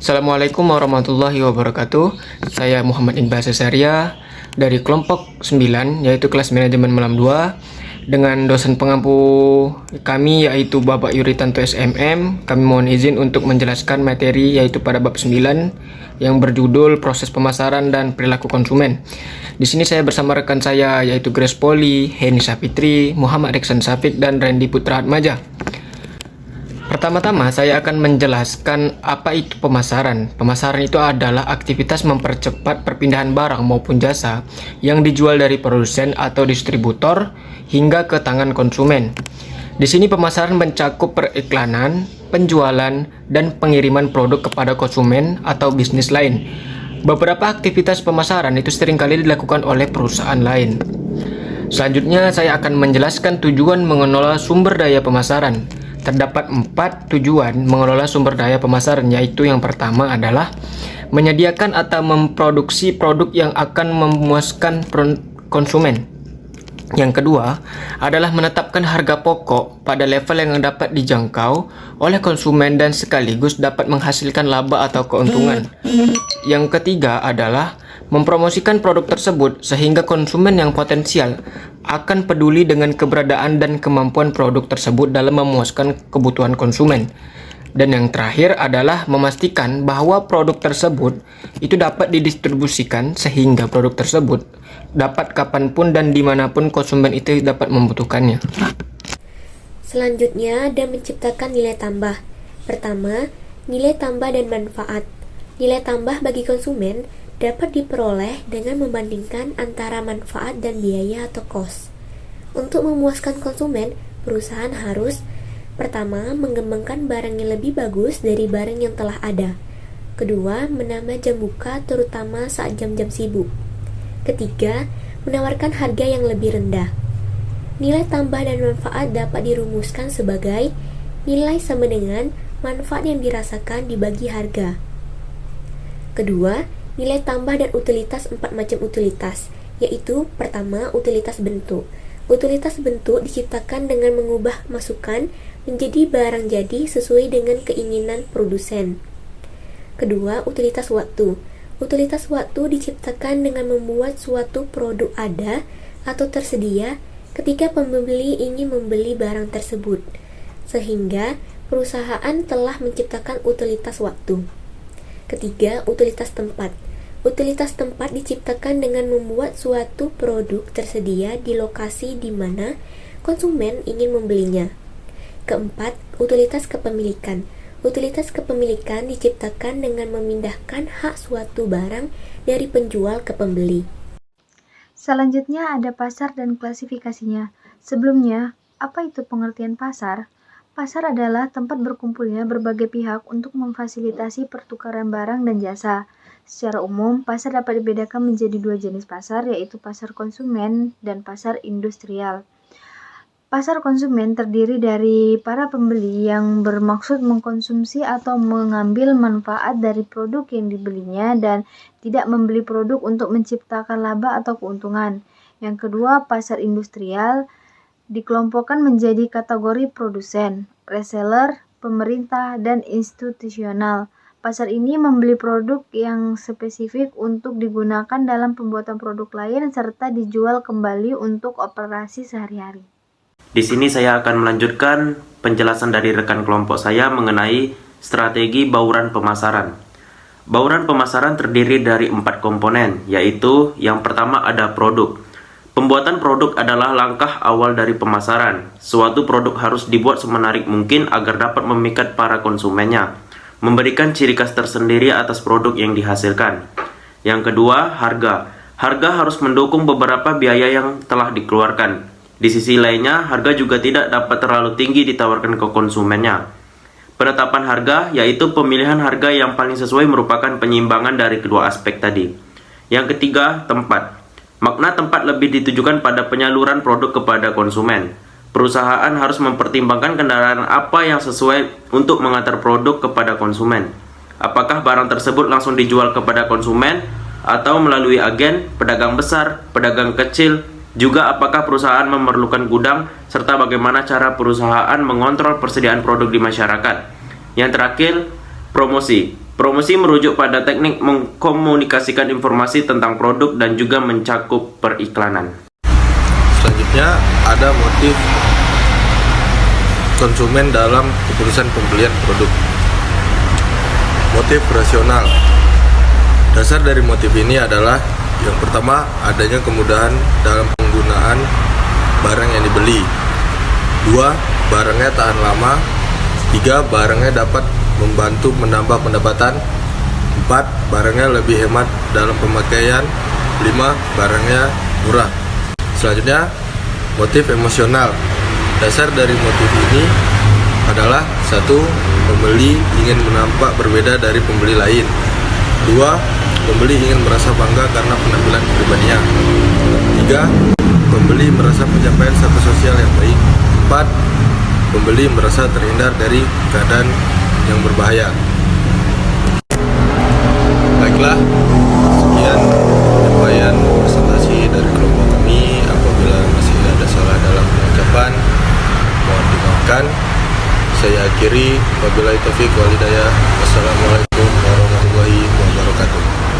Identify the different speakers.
Speaker 1: Assalamualaikum warahmatullahi wabarakatuh. Saya Muhammad Iqbal Cesaria dari kelompok 9, yaitu kelas manajemen Malam 2, dengan dosen pengampu kami yaitu Bapak Yuritanto SMM. Kami mohon izin untuk menjelaskan materi yaitu pada bab 9 yang berjudul proses pemasaran dan perilaku konsumen. Di sini saya bersama rekan saya yaitu Grace Poli, Heni Sapitri, Muhammad Reksan Safik, dan Randy Putra Atmaja. Pertama-tama saya akan menjelaskan apa itu pemasaran. Pemasaran itu adalah aktivitas mempercepat perpindahan barang maupun jasa yang dijual dari produsen atau distributor hingga ke tangan konsumen. Di sini pemasaran mencakup periklanan, penjualan, dan pengiriman produk kepada konsumen atau bisnis lain. Beberapa aktivitas pemasaran itu seringkali dilakukan oleh perusahaan lain. Selanjutnya saya akan menjelaskan tujuan mengelola sumber daya pemasaran. Terdapat 4 tujuan mengelola sumber daya pemasaran, yaitu yang pertama adalah menyediakan atau memproduksi produk yang akan memuaskan konsumen. Yang kedua adalah menetapkan harga pokok pada level yang dapat dijangkau oleh konsumen dan sekaligus dapat menghasilkan laba atau keuntungan. Yang ketiga adalah mempromosikan produk tersebut sehingga konsumen yang potensial akan peduli dengan keberadaan dan kemampuan produk tersebut dalam memuaskan kebutuhan konsumen. Dan yang terakhir adalah memastikan bahwa produk tersebut itu dapat didistribusikan sehingga produk tersebut dapat kapanpun dan dimanapun konsumen itu dapat membutuhkannya.
Speaker 2: Selanjutnya ada menciptakan nilai tambah. Pertama, nilai tambah dan manfaat. Nilai tambah bagi konsumen dapat diperoleh dengan membandingkan antara manfaat dan biaya atau cost. Untuk memuaskan konsumen, perusahaan harus pertama, mengembangkan barang yang lebih bagus dari barang yang telah ada. Kedua, menambah jam buka terutama saat jam-jam sibuk. Ketiga, menawarkan harga yang lebih rendah. Nilai tambah dan manfaat dapat dirumuskan sebagai nilai sama dengan manfaat yang dirasakan dibagi harga. Kedua, nilai tambah dan utilitas 4 macam utilitas, yaitu pertama, utilitas bentuk. Utilitas bentuk diciptakan dengan mengubah masukan menjadi barang jadi sesuai dengan keinginan produsen. Kedua, utilitas waktu. Utilitas waktu diciptakan dengan membuat suatu produk ada atau tersedia ketika pembeli ingin membeli barang tersebut, sehingga perusahaan telah menciptakan utilitas waktu. Ketiga, utilitas tempat. Utilitas tempat diciptakan dengan membuat suatu produk tersedia di lokasi di mana konsumen ingin membelinya. Keempat, utilitas kepemilikan. Utilitas kepemilikan diciptakan dengan memindahkan hak suatu barang dari penjual ke pembeli.
Speaker 3: Selanjutnya ada pasar dan klasifikasinya. Sebelumnya, apa itu pengertian pasar? Pasar adalah tempat berkumpulnya berbagai pihak untuk memfasilitasi pertukaran barang dan jasa. Secara umum, pasar dapat dibedakan menjadi 2 jenis pasar, yaitu pasar konsumen dan pasar industrial. Pasar konsumen terdiri dari para pembeli yang bermaksud mengkonsumsi atau mengambil manfaat dari produk yang dibelinya dan tidak membeli produk untuk menciptakan laba atau keuntungan. Yang kedua, pasar industrial dikelompokkan menjadi kategori produsen, reseller, pemerintah, dan institusional. Pasar ini membeli produk yang spesifik untuk digunakan dalam pembuatan produk lain serta dijual kembali untuk operasi sehari-hari.
Speaker 4: Di sini saya akan melanjutkan penjelasan dari rekan kelompok saya mengenai strategi bauran pemasaran. Bauran pemasaran terdiri dari 4 komponen, yaitu yang pertama ada produk. Pembuatan produk adalah langkah awal dari pemasaran. Suatu produk harus dibuat semenarik mungkin agar dapat memikat para konsumennya, memberikan ciri khas tersendiri atas produk yang dihasilkan. Yang kedua, harga. Harga harus mendukung beberapa biaya yang telah dikeluarkan. Di sisi lainnya, harga juga tidak dapat terlalu tinggi ditawarkan ke konsumennya. Penetapan harga, yaitu pemilihan harga yang paling sesuai merupakan penyimbangan dari kedua aspek tadi. Yang ketiga, tempat. Makna tempat lebih ditujukan pada penyaluran produk kepada konsumen. Perusahaan harus mempertimbangkan kendaraan apa yang sesuai untuk mengantar produk kepada konsumen. Apakah barang tersebut langsung dijual kepada konsumen atau melalui agen, pedagang besar, pedagang kecil, juga apakah perusahaan memerlukan gudang, serta bagaimana cara perusahaan mengontrol persediaan produk di masyarakat. Yang terakhir, promosi. Promosi merujuk pada teknik mengkomunikasikan informasi tentang produk dan juga mencakup periklanan.
Speaker 5: Selanjutnya ada motif konsumen dalam keputusan pembelian produk. Motif rasional. Dasar dari motif ini adalah yang pertama, adanya kemudahan dalam penggunaan barang yang dibeli. 2. Barangnya tahan lama. 3. Barangnya dapat membantu menambah pendapatan. 4. Barangnya lebih hemat dalam pemakaian. 5. Barangnya murah. Selanjutnya, motif emosional. Dasar dari motif ini adalah 1. Pembeli ingin nampak berbeda dari pembeli lain. 2. Pembeli ingin merasa bangga karena penampilan pribadinya. 3. Pembeli merasa pencapaian status sosial yang baik. 4. Pembeli merasa terhindar dari keadaan yang berbahaya. Baiklah, sekian penyampaian presentasi dari kelompok kami. Apabila masih ada salah dalam pengucapan, mohon dimaafkan. Saya akhiri, wabillahi taufiq wal hidayah. Wassalamualaikum warahmatullahi wabarakatuh.